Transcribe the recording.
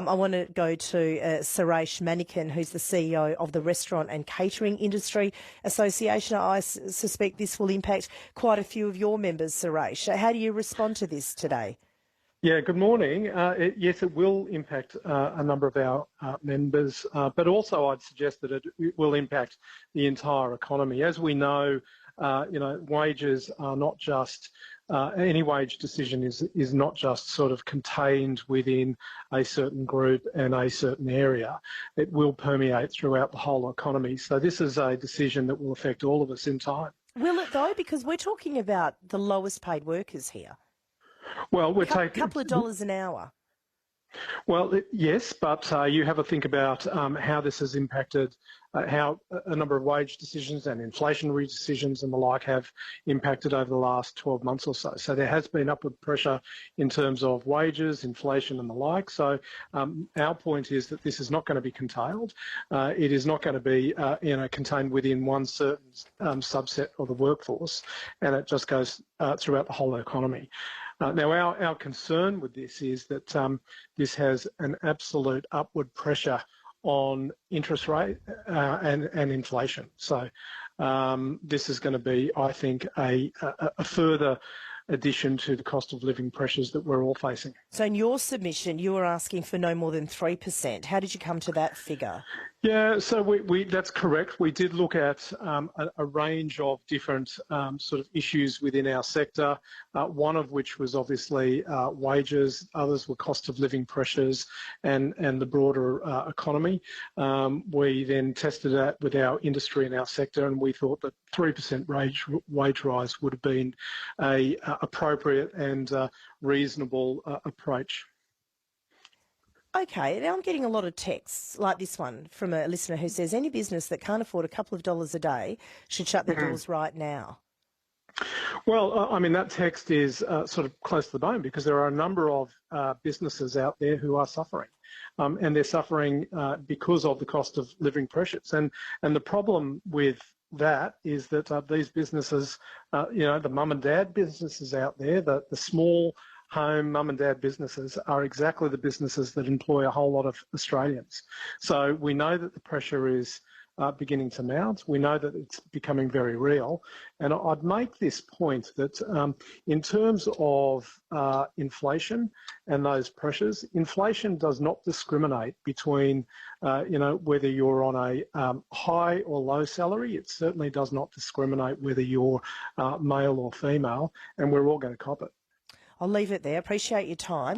I want to go to Suresh Manickam, who's the CEO of the Restaurant and Catering Industry Association. I suspect this will impact quite a few of your members, Suresh. How do you respond to this today? Yeah, good morning. Yes, it will impact a number of our members, but also I'd suggest that it will impact the entire economy. As we know, wages are not just any wage decision is not just sort of contained within a certain group and a certain area. It will permeate throughout the whole economy. So this is a decision that will affect all of us in time. Will it though? Because we're talking about the lowest paid workers here. Well, we're taking a couple of dollars an hour. Well, yes, but you have a think about how this has impacted, how a number of wage decisions and inflationary decisions and the like have impacted over the last 12 months or so. So there has been upward pressure in terms of wages, inflation and the like. So our point is that this is not going to be contained. It is not going to be contained within one certain subset of the workforce, and it just goes throughout the whole economy. Now, our concern with this is that this has an absolute upward pressure on interest rate and inflation. So this is going to be, I think, a further addition to the cost of living pressures that we're all facing. So in your submission, you were asking for no more than 3%. How did you come to that figure? Yeah, so we that's correct. We did look at a range of different sort of issues within our sector, one of which was obviously wages, others were cost of living pressures and the broader economy. We then tested that with our industry and our sector, and we thought that 3% wage rise would have been a appropriate and reasonable approach. Okay, now I'm getting a lot of texts like this one from a listener who says any business that can't afford a couple of dollars a day should shut their doors right now. Well, I mean, that text is sort of close to the bone because there are a number of businesses out there who are suffering. And they're suffering because of the cost of living pressures. And the problem with that is that these businesses, the mum and dad businesses out there, the small home mum and dad businesses are exactly the businesses that employ a whole lot of Australians. So we know that the pressure is beginning to mount. We know that it's becoming very real. And I'd make this point that in terms of inflation and those pressures, inflation does not discriminate between, whether you're on a high or low salary. It certainly does not discriminate whether you're male or female, and we're all going to cop it. I'll leave it there. Appreciate your time.